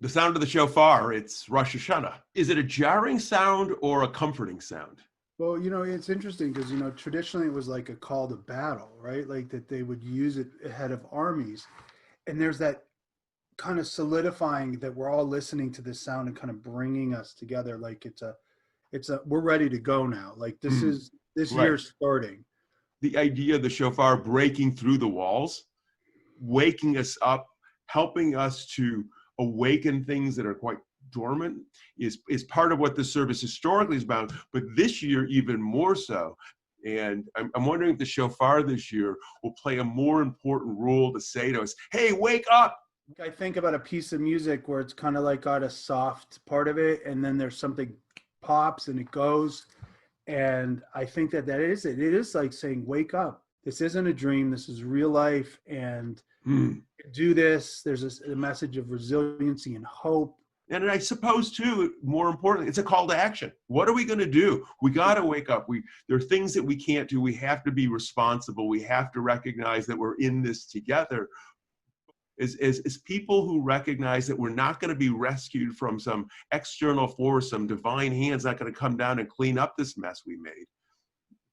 The sound of the shofar, it's Rosh Hashanah. Is it a jarring sound or a comforting sound? Well, it's interesting because, traditionally it was like a call to battle, right? Like that they would use it ahead of armies. And there's that kind of solidifying that we're all listening to this sound and kind of bringing us together. Like we're ready to go now. Like this Right. year's starting. The idea of the shofar breaking through the walls, waking us up, helping us to awaken things that are quite dormant is part of what this service historically is about, but this year even more so. And I'm wondering if the shofar this year will play a more important role to say to us, hey, wake up. I think about a piece of music where it's kind of like got a soft part of it, and then there's something pops and it goes. And I think that is it. It is like saying, wake up. This isn't a dream. This is real life. And do this. There's a message of resiliency and hope. And I suppose, too, more importantly, it's a call to action. What are we going to do? We got to wake up. There are things that we can't do. We have to be responsible. We have to recognize that we're in this together. As people who recognize that we're not going to be rescued from some external force, some divine hand's not going to come down and clean up this mess we made.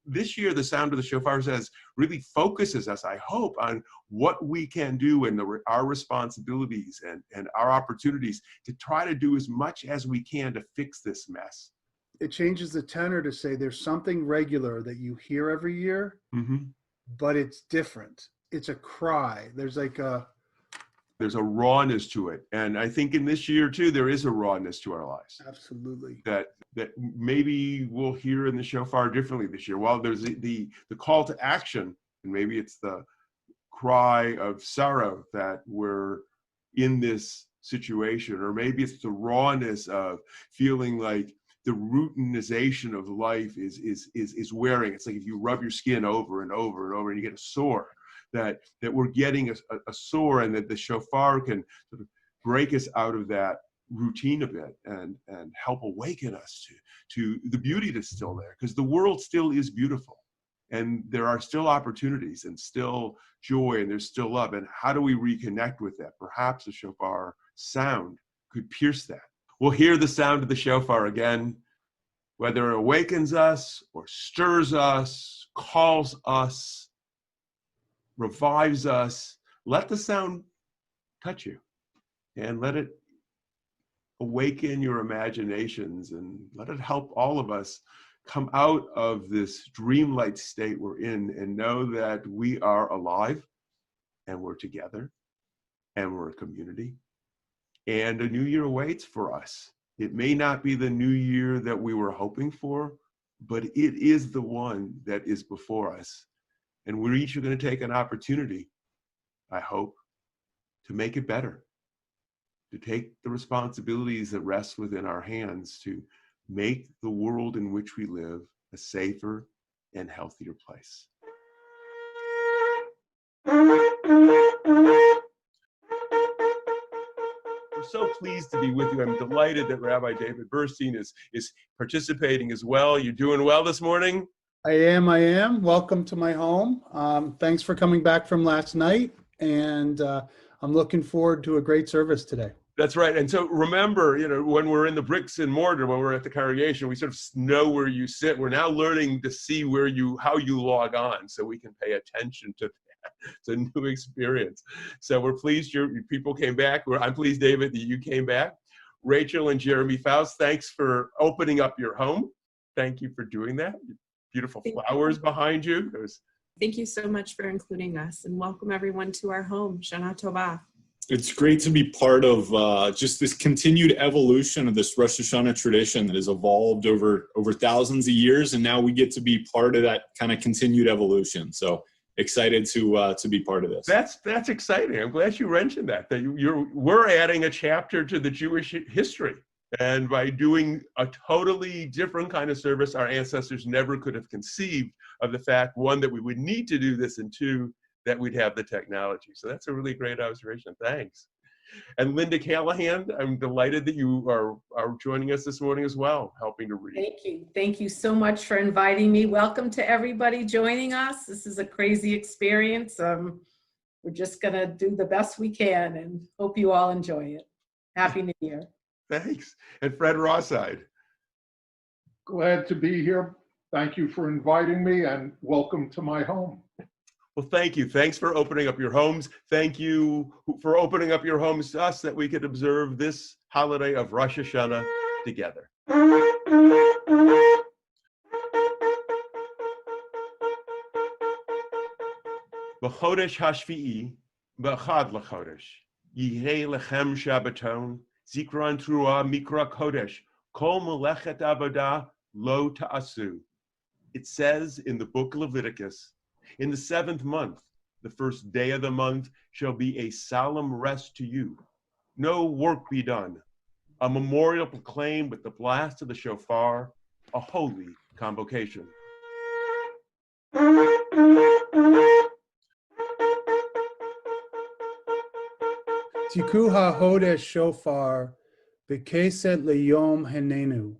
This year, the sound of the shofar says really focuses us, I hope, on what we can do and our responsibilities and our opportunities to try to do as much as we can to fix this mess. It changes the tenor to say there's something regular that you hear every year, but it's different. It's a cry. There's a rawness to it. And I think in this year, too, there is a rawness to our lives. Absolutely. That maybe we'll hear in the shofar differently this year. While there's the call to action, and maybe it's the cry of sorrow that we're in this situation, or maybe it's the rawness of feeling like the routinization of life is wearing. It's like if you rub your skin over and over and over and you get a sore. That we're getting a sore, and that the shofar can sort of break us out of that routine a bit and help awaken us to the beauty that's still there, because the world still is beautiful and there are still opportunities and still joy and there's still love. And how do we reconnect with that? Perhaps the shofar sound could pierce that. We'll hear the sound of the shofar again, whether it awakens us or stirs us, calls us, revives us. Let the sound touch you and let it awaken your imaginations and let it help all of us come out of this dreamlike state we're in and know that we are alive and we're together and we're a community and a new year awaits for us. It may not be the new year that we were hoping for, but it is the one that is before us. And we're each going to take an opportunity, I hope, to make it better, to take the responsibilities that rest within our hands to make the world in which we live a safer and healthier place. We're so pleased to be with you. I'm delighted that Rabbi David Burstein is participating as well. You're doing well this morning? I am. Welcome to my home. Thanks for coming back from last night. And I'm looking forward to a great service today. That's right. And so remember, when we're in the bricks and mortar, when we're at the congregation, we sort of know where you sit. We're now learning to see how you log on so we can pay attention to that. It's a new experience. So we're pleased your people came back. I'm pleased, David, that you came back. Rachel and Jeremy Faust, thanks for opening up your home. Thank you for doing that. Beautiful flowers behind you. Thank you so much for including us, and welcome everyone to our home. Shana Tova. It's great to be part of just this continued evolution of this Rosh Hashanah tradition that has evolved over thousands of years, and now we get to be part of that kind of continued evolution. So excited to be part of this. That's exciting. I'm glad you mentioned that we're adding a chapter to the Jewish history. And by doing a totally different kind of service, our ancestors never could have conceived of the fact, one, that we would need to do this, and two, that we'd have the technology. So that's a really great observation. Thanks. And Linda Callahan, I'm delighted that you are joining us this morning as well, helping to read. Thank you. Thank you so much for inviting me. Welcome to everybody joining us. This is a crazy experience. We're just going to do the best we can and hope you all enjoy it. Happy New Year. Thanks. And Fred Rosside. Glad to be here. Thank you for inviting me and welcome to my home. Well, thank you. Thanks for opening up your homes. Thank you for opening up your homes to us that we could observe this holiday of Rosh Hashanah together. B'chodesh hashvi'i, b'echad l'chodesh, yihei lechem shabbaton, zikron truah mikra kodesh, kol melechet avodah lo ta'asu. It says in the book Leviticus, in the 7th month, the first day of the month shall be a solemn rest to you. No work be done. A memorial proclaimed with the blast of the shofar, a holy convocation. Tiku ha-hodesh shofar b'keset leyom henenu.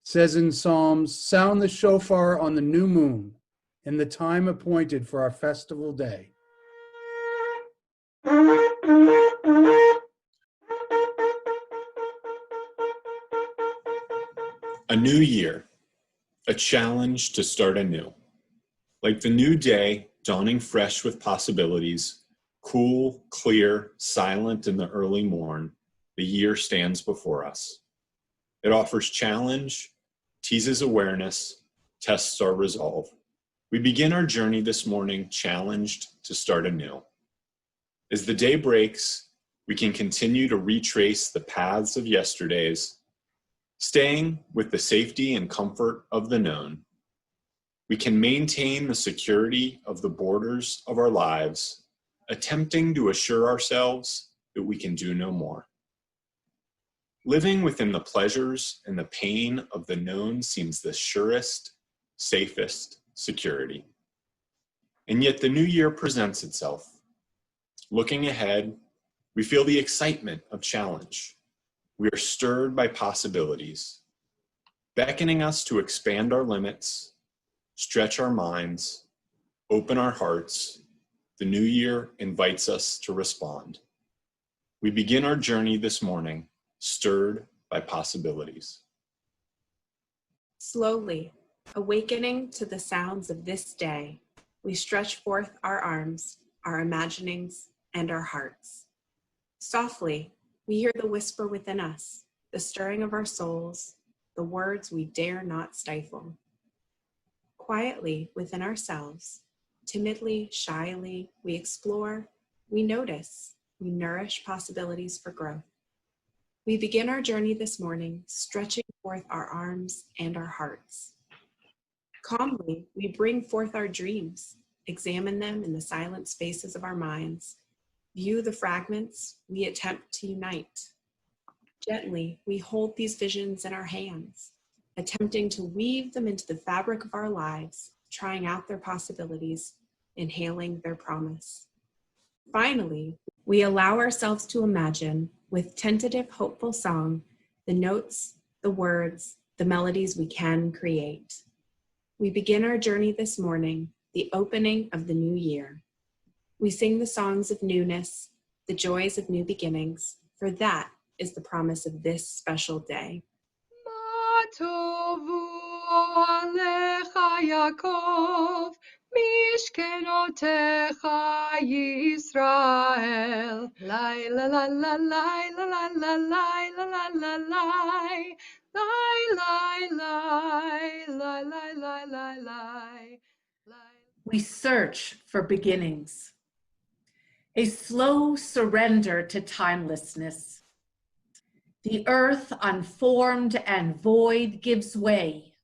Says in Psalms, sound the shofar on the new moon in the time appointed for our festival day. A new year, a challenge to start anew. Like the new day, dawning fresh with possibilities, cool, clear, silent in the early morn, the year stands before us. It offers challenge, teases awareness, tests our resolve. We begin our journey this morning challenged to start anew. As the day breaks, we can continue to retrace the paths of yesterdays, staying with the safety and comfort of the known. We can maintain the security of the borders of our lives, attempting to assure ourselves that we can do no more. Living within the pleasures and the pain of the known seems the surest, safest security. And yet the new year presents itself. Looking ahead, we feel the excitement of challenge. We are stirred by possibilities, beckoning us to expand our limits, stretch our minds, open our hearts. The new year invites us to respond. We begin our journey this morning, stirred by possibilities. Slowly, awakening to the sounds of this day, we stretch forth our arms, our imaginings, and our hearts. Softly, we hear the whisper within us, the stirring of our souls, the words we dare not stifle. Quietly within ourselves, timidly, shyly, we explore, we notice, we nourish possibilities for growth. We begin our journey this morning, stretching forth our arms and our hearts. Calmly, we bring forth our dreams, examine them in the silent spaces of our minds, view the fragments we attempt to unite. Gently, we hold these visions in our hands, attempting to weave them into the fabric of our lives, trying out their possibilities, inhaling their promise. Finally, we allow ourselves to imagine, with tentative, hopeful song, the notes, the words, the melodies we can create. We begin our journey this morning, the opening of the new year. We sing the songs of newness, the joys of new beginnings, for that is the promise of this special day. Mishkenotecha Yisrael, lai la la la lai la la la lai la la la lai, lai lai lai lai lai lai lai. We search for beginnings, a slow surrender to timelessness. The earth, unformed and void, gives way,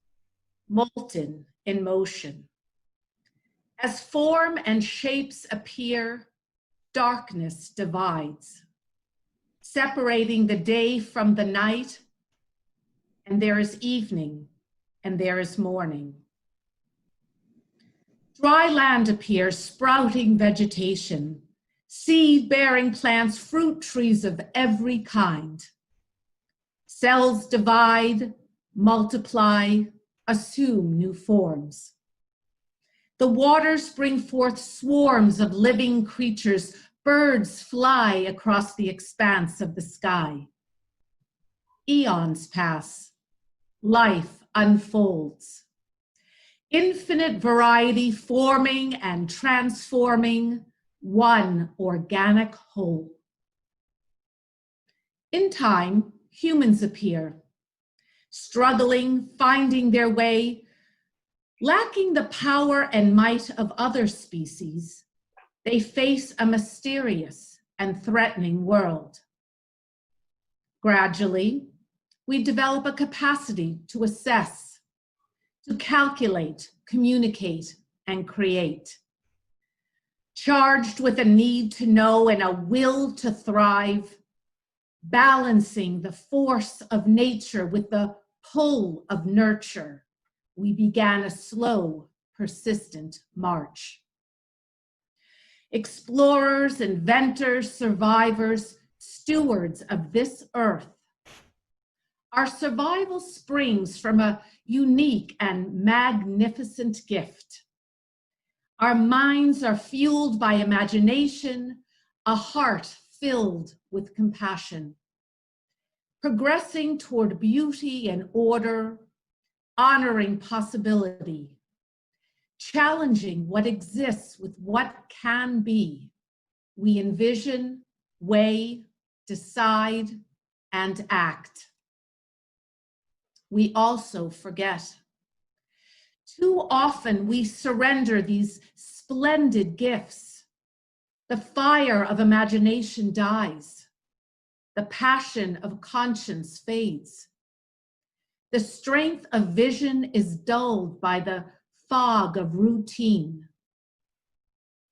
molten in motion. As form and shapes appear, darkness divides, separating the day from the night, and there is evening, and there is morning. Dry land appears, sprouting vegetation, seed-bearing plants, fruit trees of every kind. Cells divide, multiply, assume new forms. The waters bring forth swarms of living creatures. Birds fly across the expanse of the sky. Eons pass. Life unfolds. Infinite variety forming and transforming one organic whole. In time, humans appear, struggling, finding their way, lacking the power and might of other species. They face a mysterious and threatening world. Gradually, we develop a capacity to assess, to calculate, communicate, and create. Charged with a need to know and a will to thrive, balancing the force of nature with the pull of nurture, we began a slow, persistent march. Explorers, inventors, survivors, stewards of this earth. Our survival springs from a unique and magnificent gift. Our minds are fueled by imagination, a heart filled with compassion. Progressing toward beauty and order, honoring possibility, challenging what exists with what can be. We envision, weigh, decide, and act. We also forget. Too often we surrender these splendid gifts. The fire of imagination dies. The passion of conscience fades. The strength of vision is dulled by the fog of routine.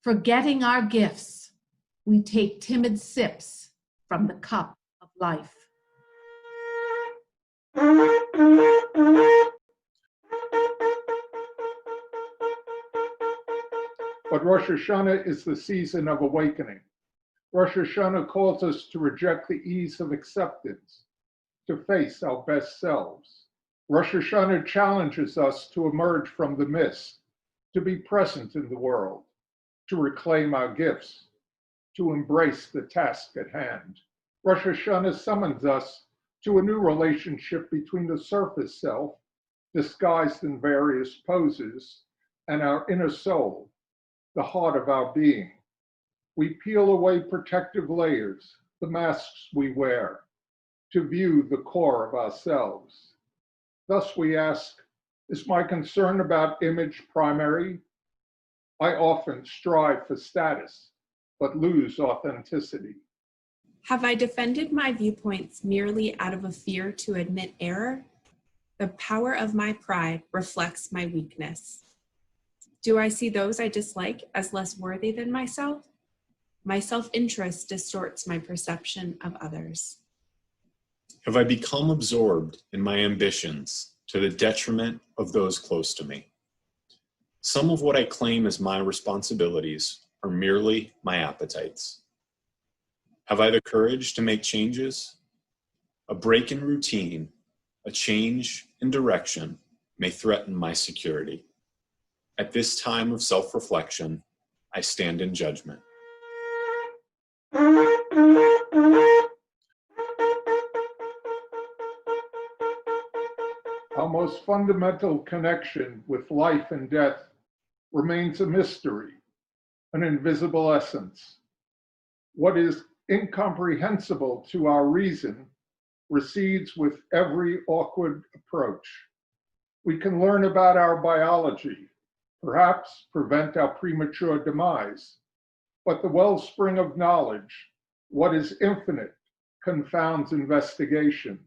Forgetting our gifts, we take timid sips from the cup of life. But Rosh Hashanah is the season of awakening. Rosh Hashanah calls us to reject the ease of acceptance, to face our best selves. Rosh Hashanah challenges us to emerge from the mist, to be present in the world, to reclaim our gifts, to embrace the task at hand. Rosh Hashanah summons us to a new relationship between the surface self, disguised in various poses, and our inner soul, the heart of our being. We peel away protective layers, the masks we wear, to view the core of ourselves. Thus we ask, is my concern about image primary? I often strive for status, but lose authenticity. Have I defended my viewpoints merely out of a fear to admit error? The power of my pride reflects my weakness. Do I see those I dislike as less worthy than myself? My self-interest distorts my perception of others. Have I become absorbed in my ambitions to the detriment of those close to me? Some of what I claim as my responsibilities are merely my appetites. Have I the courage to make changes? A break in routine, a change in direction may threaten my security. At this time of self-reflection, I stand in judgment. Our most fundamental connection with life and death remains a mystery, an invisible essence. What is incomprehensible to our reason recedes with every awkward approach. We can learn about our biology, perhaps prevent our premature demise, but the wellspring of knowledge, what is infinite, confounds investigation.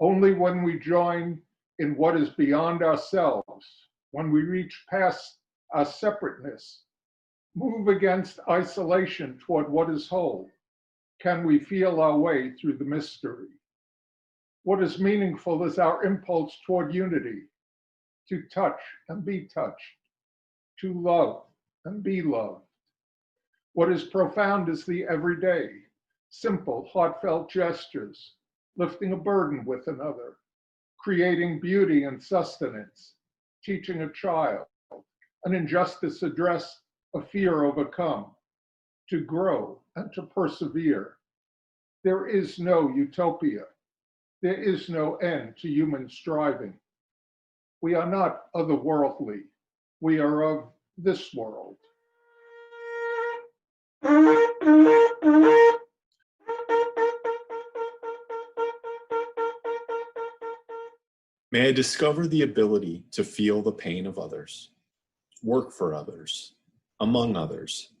Only when we join in what is beyond ourselves, when we reach past our separateness, move against isolation toward what is whole, can we feel our way through the mystery. What is meaningful is our impulse toward unity, to touch and be touched, to love and be loved. What is profound is the everyday, simple, heartfelt gestures, lifting a burden with another, creating beauty and sustenance, teaching a child, an injustice addressed, a fear overcome, to grow and to persevere. There is no utopia, There is no end to human striving. We are not otherworldly. We are of this world. May I discover the ability to feel the pain of others, work for others, among others,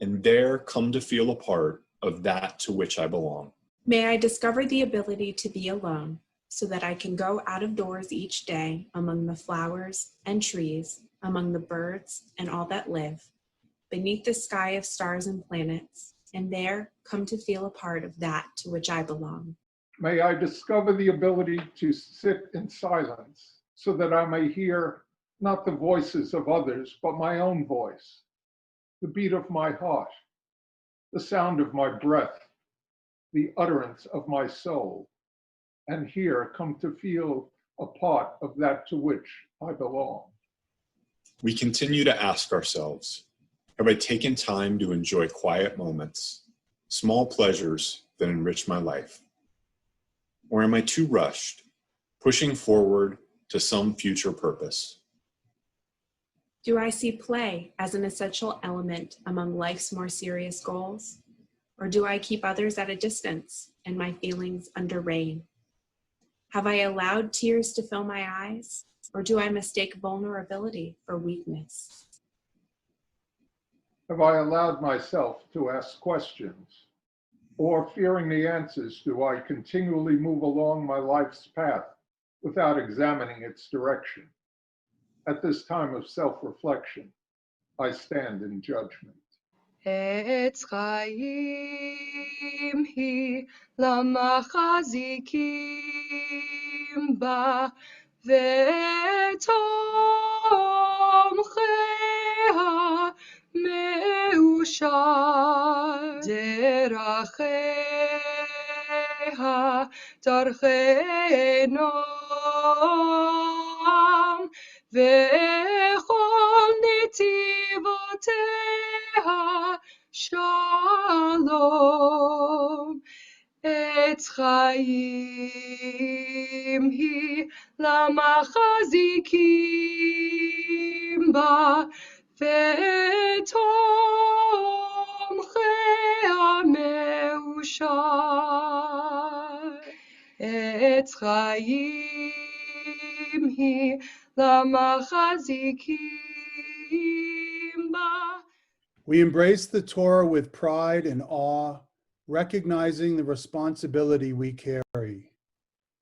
and there come to feel a part of that to which I belong. May I discover the ability to be alone so that I can go out of doors each day among the flowers and trees, among the birds and all that live, beneath the sky of stars and planets, and there come to feel a part of that to which I belong. May I discover the ability to sit in silence so that I may hear not the voices of others, but my own voice, the beat of my heart, the sound of my breath, the utterance of my soul, and here come to feel a part of that to which I belong. We continue to ask ourselves, have I taken time to enjoy quiet moments, small pleasures that enrich my life? Or am I too rushed, pushing forward to some future purpose? Do I see play as an essential element among life's more serious goals? Or do I keep others at a distance and my feelings under rein? Have I allowed tears to fill my eyes? Or do I mistake vulnerability for weakness? Have I allowed myself to ask questions? Or fearing the answers, do I continually move along my life's path without examining its direction? At this time of self-reflection, I stand in judgment. עץ חיים היא למחזיקים בה, ותומכיה מאושר. דרכיה דרכי נועם, וכל נתיבותיה שלום. עץ חיים היא למחזיקים בה, ותומכיה מאושר. עץ חיים היא למחזיקים בה. We embrace the Torah with pride and awe, recognizing the responsibility we carry.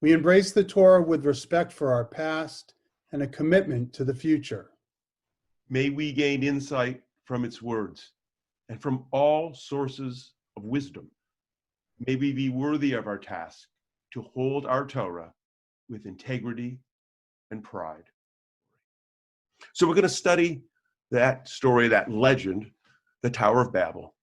We embrace the Torah with respect for our past and a commitment to the future. May we gain insight from its words and from all sources of wisdom. May we be worthy of our task to hold our Torah with integrity and pride. So we're going to study that story, that legend, the Tower of Babel.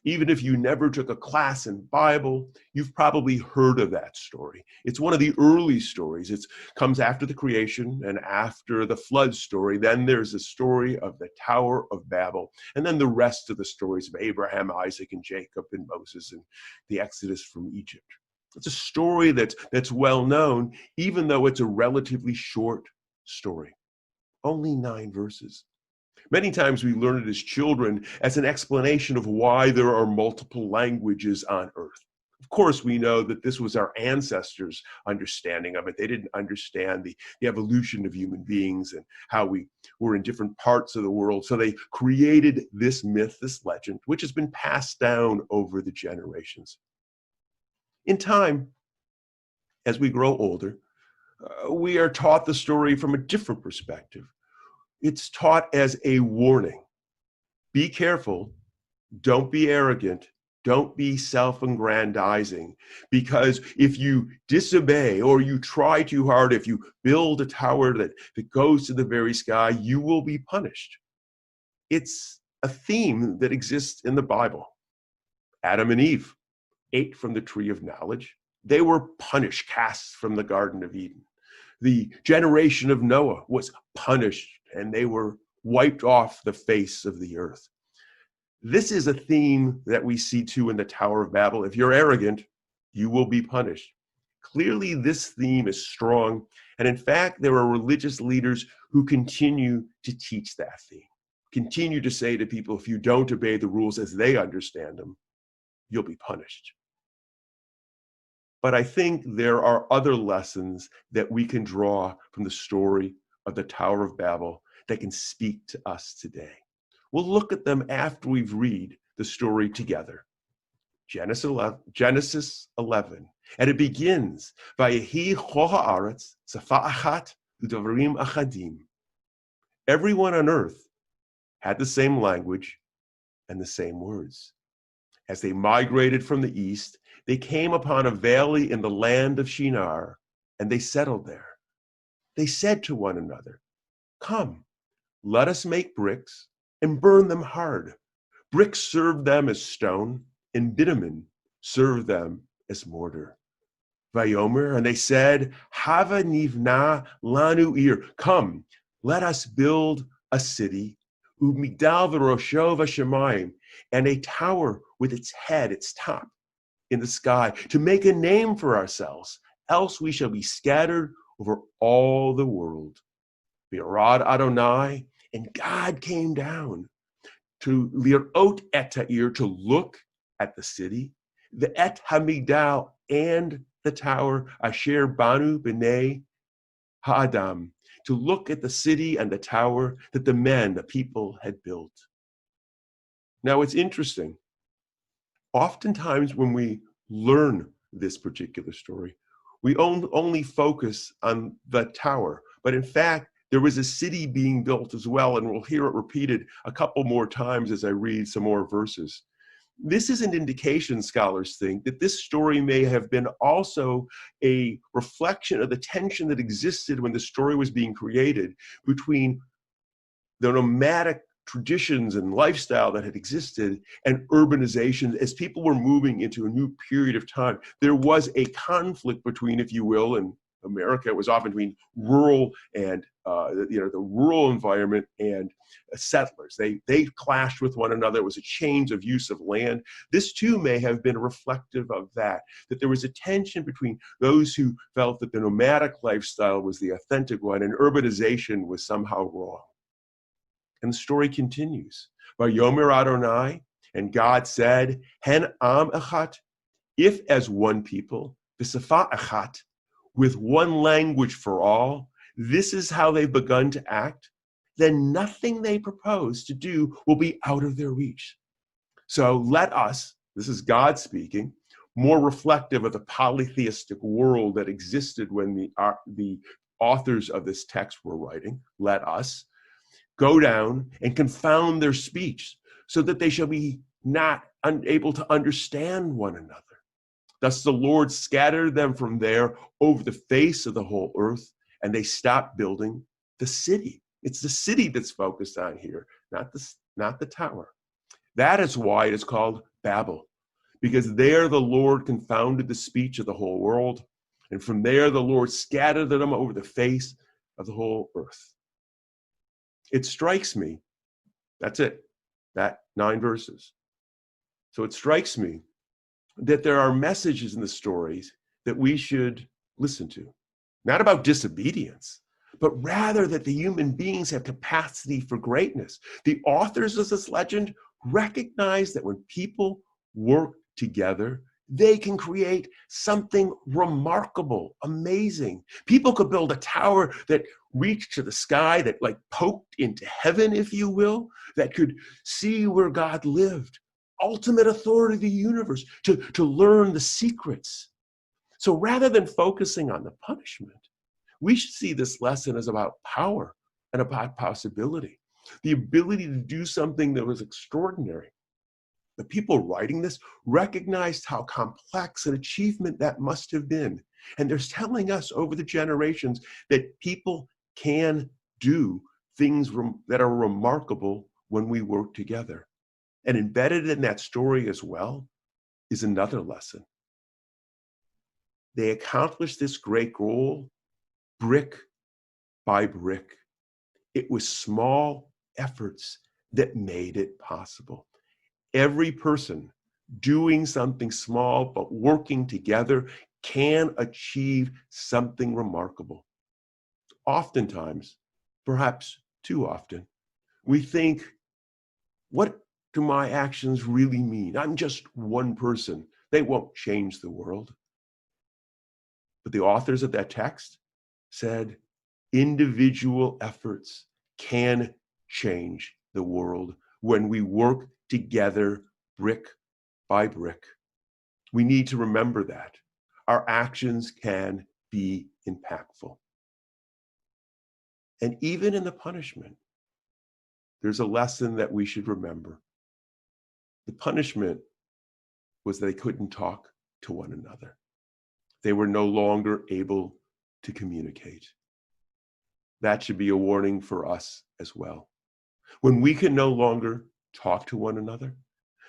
Even if you never took a class in Bible, you've probably heard of that story. It's one of the early stories. It comes after the creation and after the flood story. Then there's the story of the Tower of Babel, and then the rest of the stories of Abraham, Isaac, and Jacob, and Moses, and the Exodus from Egypt. It's a story that's well known, even though it's a relatively short story. Only 9 verses. Many times we learn it as children as an explanation of why there are multiple languages on earth. Of course, we know that this was our ancestors' understanding of it. They didn't understand the evolution of human beings and how we were in different parts of the world. So they created this myth, this legend, which has been passed down over the generations. In time, as we grow older, we are taught the story from a different perspective. It's taught as a warning. Be careful. Don't be arrogant. Don't be self-aggrandizing. Because if you disobey or you try too hard, if you build a tower that goes to the very sky, you will be punished. It's a theme that exists in the Bible. Adam and Eve ate from the tree of knowledge. They were punished, cast from the Garden of Eden. The generation of Noah was punished, and they were wiped off the face of the earth. This is a theme that we see too in the Tower of Babel. If you're arrogant, you will be punished. Clearly, this theme is strong. And in fact, there are religious leaders who continue to teach that theme, continue to say to people, if you don't obey the rules as they understand them, you'll be punished. But I think there are other lessons that we can draw from the story of the Tower of Babel that can speak to us today. We'll look at them after we've read the story together. Genesis 11, and it begins, Vayehi kol haaretz safa achat u'dvarim achadim. Everyone on earth had the same language and the same words. As they migrated from the east, they came upon a valley in the land of Shinar, and they settled there. They said to one another, "Come, let us make bricks and burn them hard." Bricks served them as stone, and bitumen served them as mortar. Vayomer, and they said, Hava nivna lanu ir. Come, let us build a city, umigdal v'rosho v'shamayim, and a tower with its head, its top, in the sky, to make a name for ourselves, else we shall be scattered over all the world. V'yarad Adonai, and God came down to lirot et ha'ir, to look at the city, the et hamigdal, and the tower, asher banu b'nei ha'adam, to look at the city and the tower that the people had built. Now it's interesting. Oftentimes when we learn this particular story, we only focus on the tower, but in fact, there was a city being built as well, and we'll hear it repeated a couple more times as I read some more verses. This is an indication, scholars think, that this story may have been also a reflection of the tension that existed when the story was being created between the nomadic traditions and lifestyle that had existed and urbanization. As people were moving into a new period of time, there was a conflict between, if you will, in America, it was often between rural and the rural environment and settlers. They clashed with one another. It was a change of use of land. This too may have been reflective of that there was a tension between those who felt that the nomadic lifestyle was the authentic one and urbanization was somehow wrong. And the story continues. Vayomer Adonai, and God said, Hen am echat, if as one people, v'safa echat, with one language for all, this is how they've begun to act, then nothing they propose to do will be out of their reach. So let us, this is God speaking, more reflective of the polytheistic world that existed when the authors of this text were writing, let us go down and confound their speech so that they shall be not unable to understand one another. Thus the Lord scattered them from there over the face of the whole earth, and they stopped building the city. It's the city that's focused on here, not the tower. That is why it is called Babel, because there the Lord confounded the speech of the whole world, and from there the Lord scattered them over the face of the whole earth. It strikes me, that's it, that 9 verses. So it strikes me that there are messages in the stories that we should listen to. Not about disobedience, but rather that the human beings have capacity for greatness. The authors of this legend recognize that when people work together, they can create something remarkable, amazing. People could build a tower that reached to the sky, that like poked into heaven, if you will, that could see where God lived. Ultimate authority of the universe, to learn the secrets. So rather than focusing on the punishment, we should see this lesson as about power and about possibility, the ability to do something that was extraordinary. The people writing this recognized how complex an achievement that must have been. And they're telling us over the generations that people can do things that are remarkable when we work together. And embedded in that story as well is another lesson. They accomplished this great goal brick by brick. It was small efforts that made it possible. Every person doing something small but working together can achieve something remarkable. Oftentimes, perhaps too often, we think, what do my actions really mean? I'm just one person. They won't change the world. But the authors of that text said, individual efforts can change the world when we work together brick by brick. We need to remember that. Our actions can be impactful. And even in the punishment, there's a lesson that we should remember. The punishment was they couldn't talk to one another. They were no longer able to communicate. That should be a warning for us as well. When we can no longer talk to one another,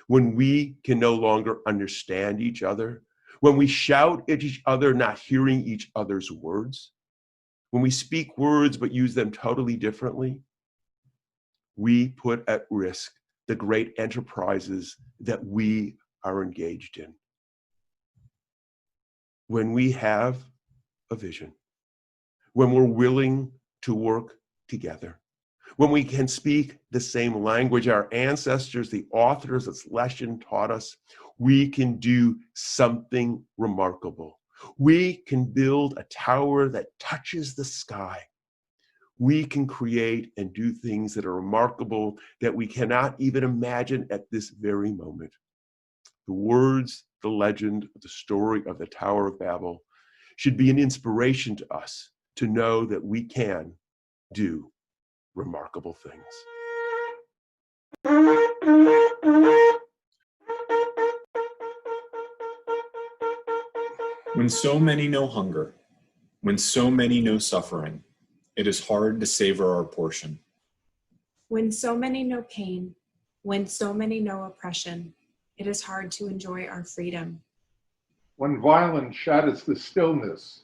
when we can no longer understand each other, when we shout at each other, not hearing each other's words, when we speak words but use them totally differently, we put at risk the great enterprises that we are engaged in. When we have a vision, when we're willing to work together, when we can speak the same language our ancestors, the authors of this lesson taught us, we can do something remarkable. We can build a tower that touches the sky. We can create and do things that are remarkable that we cannot even imagine at this very moment. The words, the legend, the story of the Tower of Babel should be an inspiration to us to know that we can do remarkable things. When so many know hunger, when so many know suffering, it is hard to savor our portion. When so many know pain, when so many know oppression, it is hard to enjoy our freedom. When violence shatters the stillness,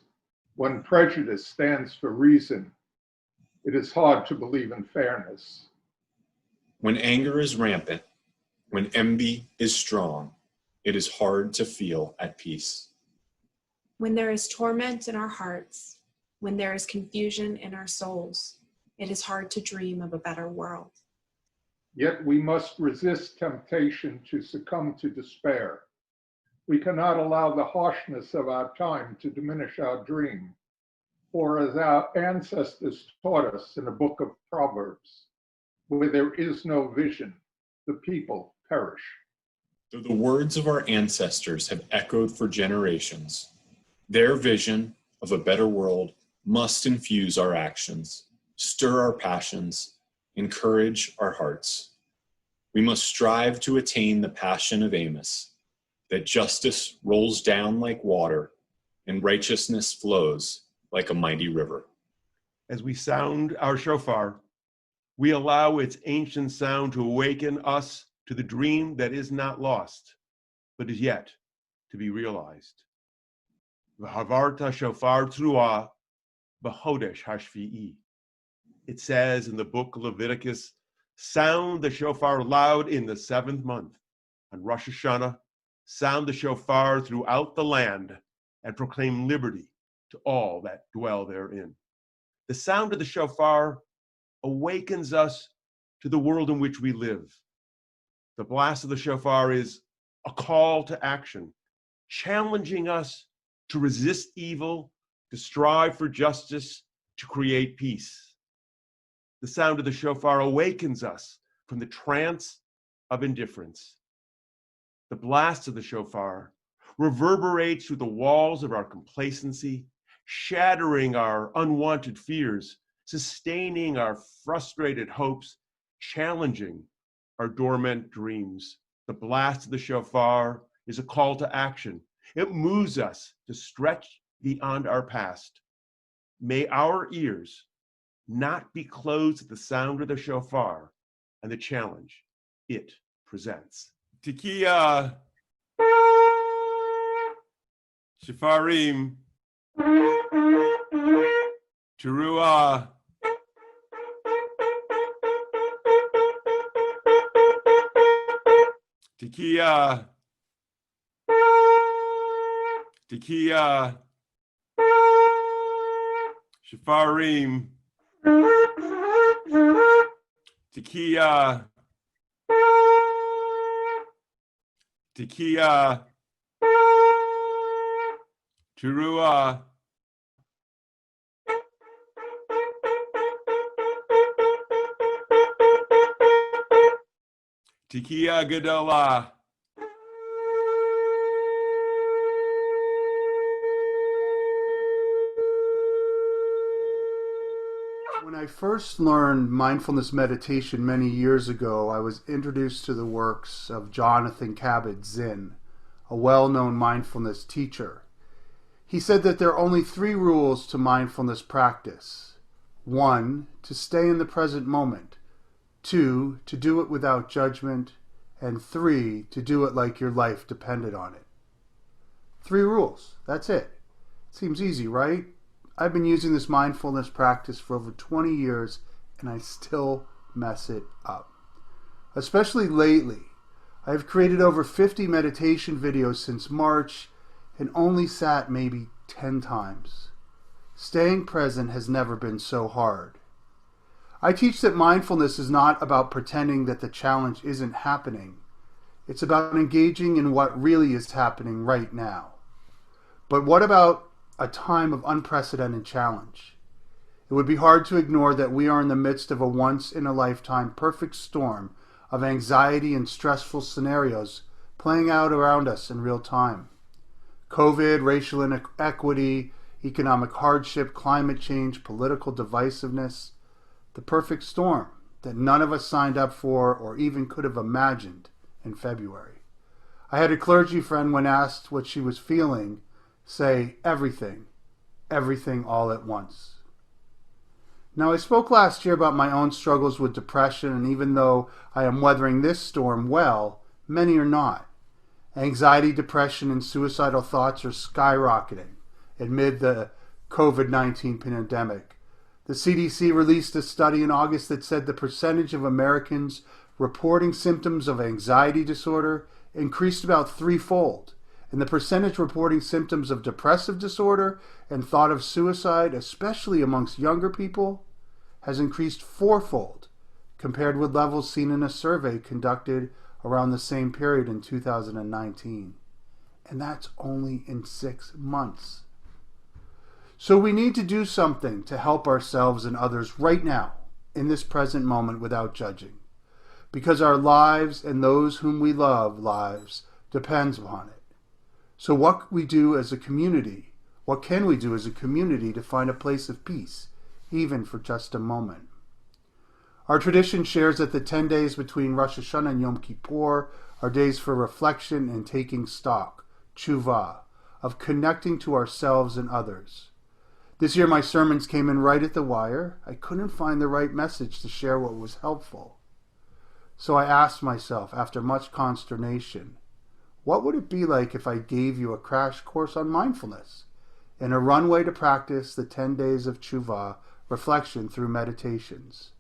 when prejudice stands for reason, it is hard to believe in fairness. When anger is rampant, when envy is strong, it is hard to feel at peace. When there is torment in our hearts, when there is confusion in our souls, it is hard to dream of a better world. Yet we must resist temptation to succumb to despair. We cannot allow the harshness of our time to diminish our dream. For as our ancestors taught us in the book of Proverbs, where there is no vision, the people perish. Though the words of our ancestors have echoed for generations, their vision of a better world must infuse our actions, stir our passions, encourage our hearts. We must strive to attain the passion of Amos, that justice rolls down like water and righteousness flows like a mighty river. As we sound our shofar, we allow its ancient sound to awaken us to the dream that is not lost, but is yet to be realized. V'havarta shofar truah b'chodesh hashvi'i. It says in the book of Leviticus, sound the shofar loud in the 7th month. On Rosh Hashanah, sound the shofar throughout the land and proclaim liberty to all that dwell therein. The sound of the shofar awakens us to the world in which we live. The blast of the shofar is a call to action, challenging us to resist evil, to strive for justice, to create peace. The sound of the shofar awakens us from the trance of indifference. The blast of the shofar reverberates through the walls of our complacency, shattering our unwanted fears, sustaining our frustrated hopes, challenging our dormant dreams. The blast of the shofar is a call to action. It moves us to stretch beyond our past. May our ears not be closed to the sound of the shofar and the challenge it presents. Tikiya Shafarim Teruah Tikiya Tekiah, Shafarim, Tekiah, Tekiah, Teruah, Tekiah Gedolah. When I first learned mindfulness meditation many years ago, I was introduced to the works of Jonathan Kabat-Zinn, a well-known mindfulness teacher. He said that there are only 3 rules to mindfulness practice. 1, to stay in the present moment. 2, to do it without judgment. And 3, to do it like your life depended on it. 3 rules. That's it. Seems easy, right? I've been using this mindfulness practice for over 20 years and I still mess it up. Especially lately. I've created over 50 meditation videos since March and only sat maybe 10 times. Staying present has never been so hard. I teach that mindfulness is not about pretending that the challenge isn't happening. It's about engaging in what really is happening right now. But what about a time of unprecedented challenge? It would be hard to ignore that we are in the midst of a once-in-a-lifetime perfect storm of anxiety and stressful scenarios playing out around us in real time. COVID, racial inequity, economic hardship, climate change, political divisiveness, the perfect storm that none of us signed up for or even could have imagined in February. I had a clergy friend, when asked what she was feeling, say everything all at once. Now, I spoke last year about my own struggles with depression, and even though I am weathering this storm well, many are not. Anxiety, depression, and suicidal thoughts are skyrocketing amid the COVID-19 pandemic. The CDC released a study in August that said the percentage of Americans reporting symptoms of anxiety disorder increased about 3-fold. And the percentage reporting symptoms of depressive disorder and thought of suicide, especially amongst younger people, has increased 4-fold compared with levels seen in a survey conducted around the same period in 2019. And that's only in 6 months. So we need to do something to help ourselves and others right now, in this present moment, without judging. Because our lives and those whom we love lives depends upon it. So what can we do as a community to find a place of peace, even for just a moment? Our tradition shares that the 10 days between Rosh Hashanah and Yom Kippur are days for reflection and taking stock, tshuva, of connecting to ourselves and others. This year my sermons came in right at the wire. I couldn't find the right message to share what was helpful. So I asked myself, after much consternation, what would it be like if I gave you a crash course on mindfulness and a runway to practice the 10 days of tshuva, reflection through meditations,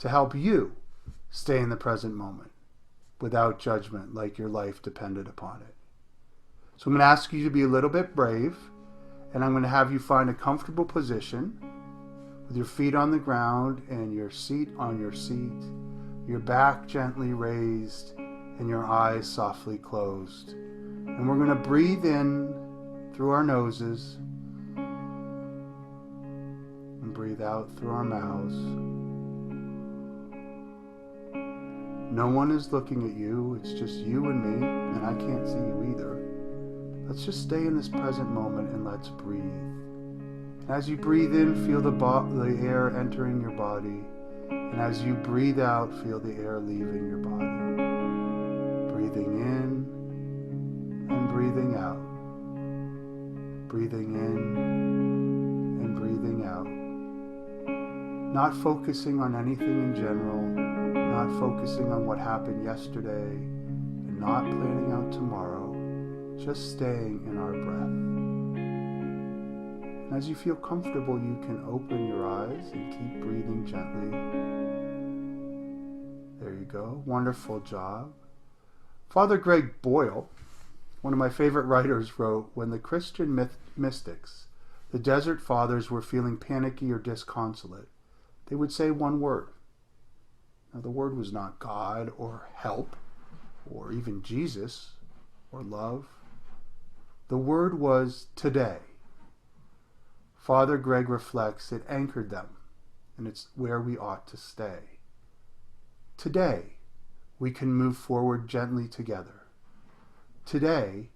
to help you stay in the present moment without judgment like your life depended upon it? So I'm going to ask you to be a little bit brave, and I'm going to have you find a comfortable position with your feet on the ground and your seat on your seat, your back gently raised, and your eyes softly closed. And we're going to breathe in through our noses and breathe out through our mouths. No one is looking at you. It's just you and me, and I can't see you either. Let's just stay in this present moment and let's breathe. And as you breathe in, feel the air entering your body. And as you breathe out, feel the air leaving your body. Breathing in and breathing out. Breathing in and breathing out. Not focusing on anything in general, not focusing on what happened yesterday, and not planning out tomorrow, just staying in our breath. And as you feel comfortable, you can open your eyes and keep breathing gently. There you go. Wonderful job. Father Greg Boyle One of my favorite writers wrote, when the Christian mystics, the desert fathers, were feeling panicky or disconsolate, they would say one word. Now, the word was not God or help or even Jesus or love. The word was today. Father Greg reflects, it anchored them, and it's where we ought to stay. Today, we can move forward gently together. Today,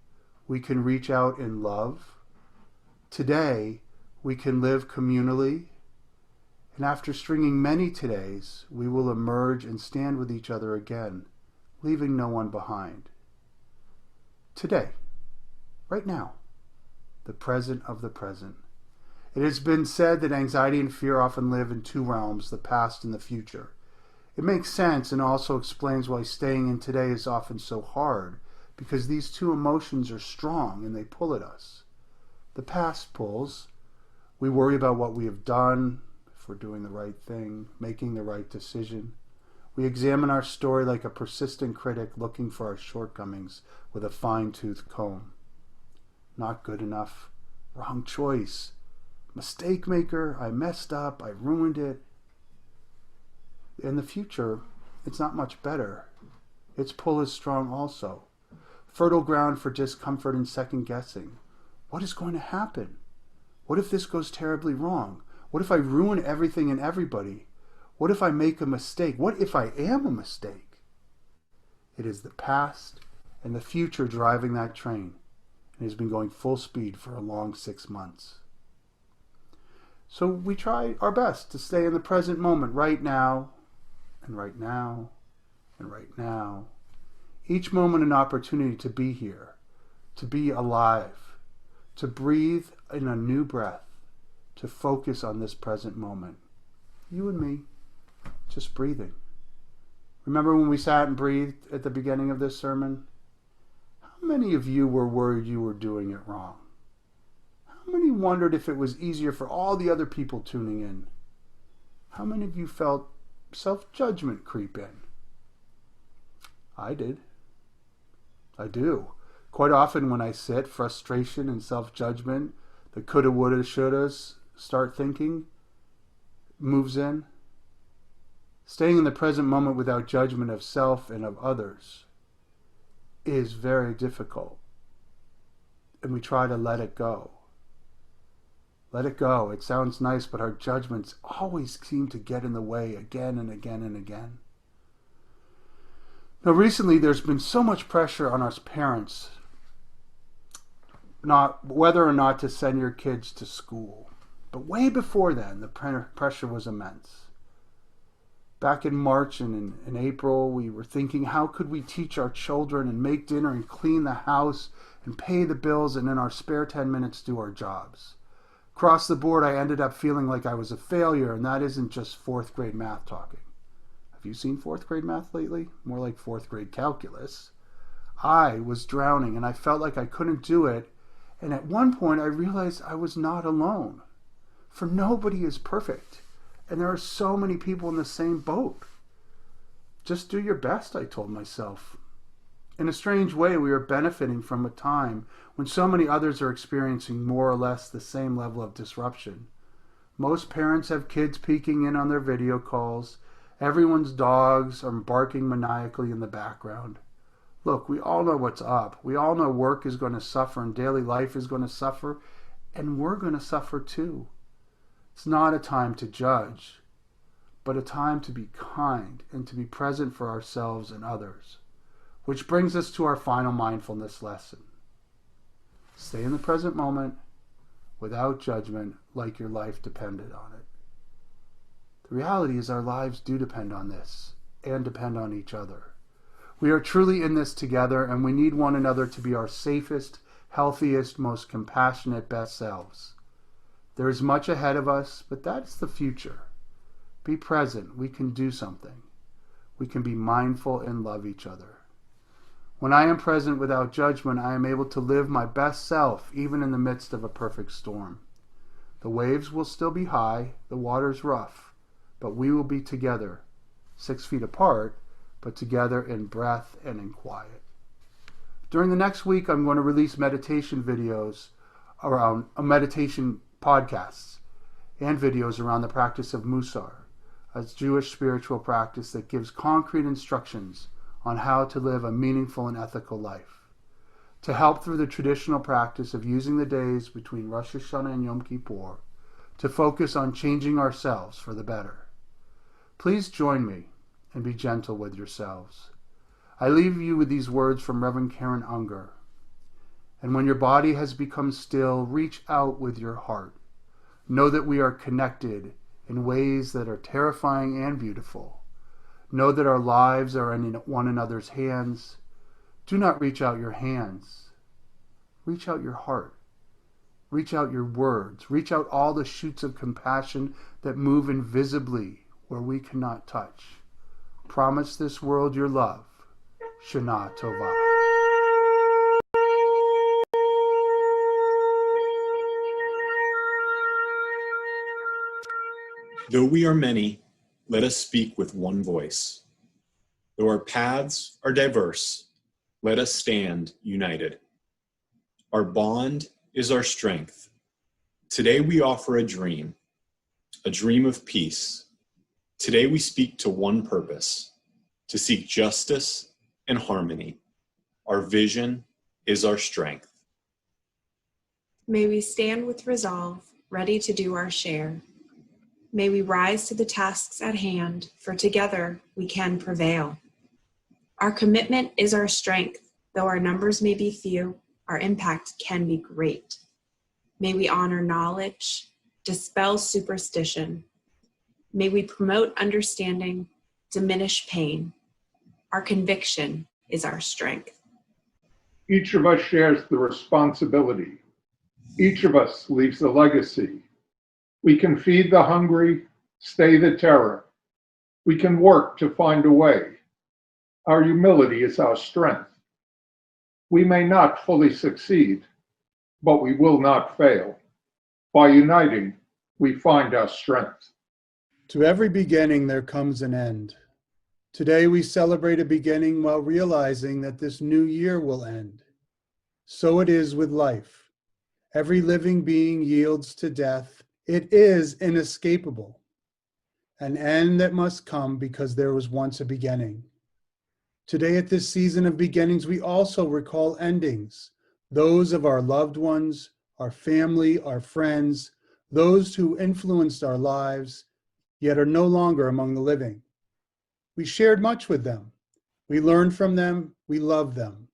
we can reach out in love. Today, we can live communally. And after stringing many todays, we will emerge and stand with each other again, leaving no one behind. Today, right now, the present of the present. It has been said that anxiety and fear often live in two realms, the past and the future. It makes sense and also explains why staying in today is often so hard, because these two emotions are strong and they pull at us. The past pulls. We worry about what we have done, if we're doing the right thing, making the right decision. We examine our story like a persistent critic looking for our shortcomings with a fine-tooth comb. Not good enough. Wrong choice. Mistake maker. I messed up. I ruined it. In the future, it's not much better. Its pull is strong also. Fertile ground for discomfort and second guessing. What is going to happen? What if this goes terribly wrong? What if I ruin everything and everybody? What if I make a mistake? What if I am a mistake? It is the past and the future driving that train, and it has been going full speed for a long 6 months. So we try our best to stay in the present moment, right now, and right now, and right now. Each moment an opportunity to be here, to be alive, to breathe in a new breath, to focus on this present moment. You and me, just breathing. Remember when we sat and breathed at the beginning of this sermon? How many of you were worried you were doing it wrong? How many wondered if it was easier for all the other people tuning in? How many of you felt self-judgment creep in? I did. I do. Quite often when I sit, frustration and self-judgment, the coulda, woulda, shouldas start thinking, moves in. Staying in the present moment without judgment of self and of others is very difficult. And we try to let it go. Let it go. It sounds nice, but our judgments always seem to get in the way again and again and again. Now, recently, there's been so much pressure on us parents, not whether or not to send your kids to school. But way before then, the pressure was immense. Back in March and in April, we were thinking, how could we teach our children and make dinner and clean the house and pay the bills and in our spare 10 minutes do our jobs? Across the board, I ended up feeling like I was a failure, and that isn't just fourth grade math talking. Have you seen fourth grade math lately? More like fourth grade calculus. I was drowning, and I felt like I couldn't do it, and at one point I realized I was not alone. For nobody is perfect, and there are so many people in the same boat. Just do your best, I told myself. In a strange way, we are benefiting from a time when so many others are experiencing more or less the same level of disruption. Most parents have kids peeking in on their video calls. Everyone's dogs are barking maniacally in the background. Look, we all know what's up. We all know work is going to suffer and daily life is going to suffer, and we're going to suffer too. It's not a time to judge, but a time to be kind and to be present for ourselves and others. Which brings us to our final mindfulness lesson. Stay in the present moment without judgment, like your life depended on it. The reality is our lives do depend on this and depend on each other. We are truly in this together, and we need one another to be our safest, healthiest, most compassionate, best selves. There is much ahead of us, but that's the future. Be present. We can do something. We can be mindful and love each other. When I am present without judgment, I am able to live my best self, even in the midst of a perfect storm. The waves will still be high, the water's rough, but we will be together, 6 feet apart, but together in breath and in quiet. During the next week, I'm going to release meditation videos around meditation podcasts and videos around the practice of Musar, a Jewish spiritual practice that gives concrete instructions on how to live a meaningful and ethical life. To help through the traditional practice of using the days between Rosh Hashanah and Yom Kippur to focus on changing ourselves for the better. Please join me and be gentle with yourselves. I leave you with these words from Reverend Karen Unger. And when your body has become still, reach out with your heart. Know that we are connected in ways that are terrifying and beautiful. Know that our lives are in one another's hands. Do not reach out your hands. Reach out your heart. Reach out your words. Reach out all the shoots of compassion that move invisibly where we cannot touch. Promise this world your love. Shana Tova. Though we are many, let us speak with one voice. Though our paths are diverse, let us stand united. Our bond is our strength. Today we offer a dream of peace. Today we speak to one purpose, to seek justice and harmony. Our vision is our strength. May we stand with resolve, ready to do our share. May we rise to the tasks at hand, for together we can prevail. Our commitment is our strength. Though our numbers may be few, our impact can be great. May we honor knowledge, dispel superstition. May we promote understanding, diminish pain. Our conviction is our strength. Each of us shares the responsibility. Each of us leaves a legacy. We can feed the hungry, stay the terror. We can work to find a way. Our humility is our strength. We may not fully succeed, but we will not fail. By uniting, we find our strength. To every beginning there comes an end. Today we celebrate a beginning while realizing that this new year will end. So it is with life. Every living being yields to death. It is inescapable. An end that must come because there was once a beginning. Today at this season of beginnings, we also recall endings, those of our loved ones, our family, our friends, those who influenced our lives, yet are no longer among the living. We shared much with them. We learned from them. We love them.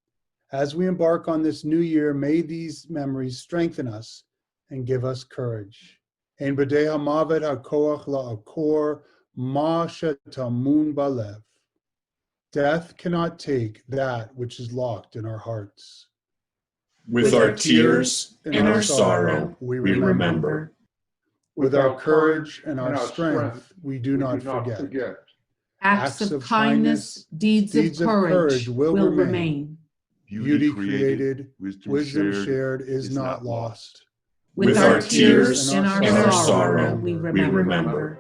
As we embark on this new year, may these memories strengthen us and give us courage. Ein b'dei hamavet hakoach la'akor ma shetamun balev. Death cannot take that which is locked in our hearts. With our tears and our sorrow, we remember. With our courage and our strength, we do not forget. Acts of kindness, deeds of courage will remain. Beauty created, wisdom shared is not lost. With our tears and our sorrow, we remember.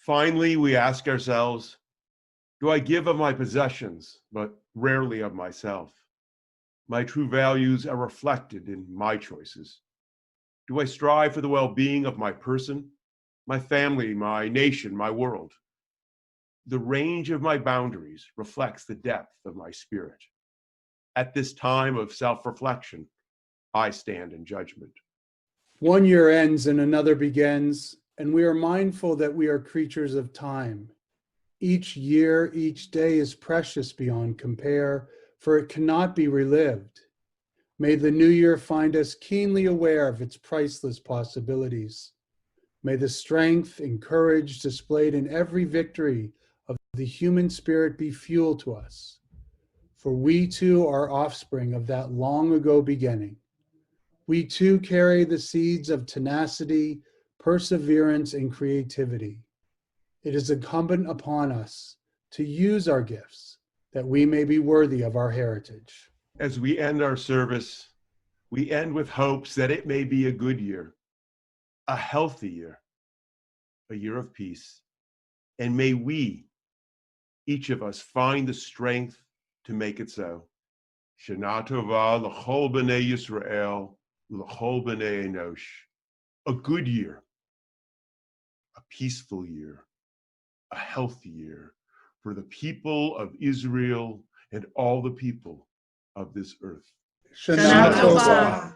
Finally, we ask ourselves, do I give of my possessions, but rarely of myself? My true values are reflected in my choices. Do I strive for the well-being of my person, my family, my nation, my world? The range of my boundaries reflects the depth of my spirit. At this time of self-reflection, I stand in judgment. One year ends and another begins, and we are mindful that we are creatures of time. Each year, each day is precious beyond compare, for it cannot be relived. May the new year find us keenly aware of its priceless possibilities. May the strength and courage displayed in every victory of the human spirit be fuel to us, for we too are offspring of that long ago beginning. We too carry the seeds of tenacity, perseverance, and creativity. It is incumbent upon us to use our gifts that we may be worthy of our heritage. As we end our service, we end with hopes that it may be a good year, a healthy year, a year of peace. And may we, each of us, find the strength to make it so. Shana Tova l'chol b'nei Yisrael, l'chol b'nei Enosh. A good year, a peaceful year, a healthy year for the people of Israel and all the people of this earth. Shana Shana Tova. Tova.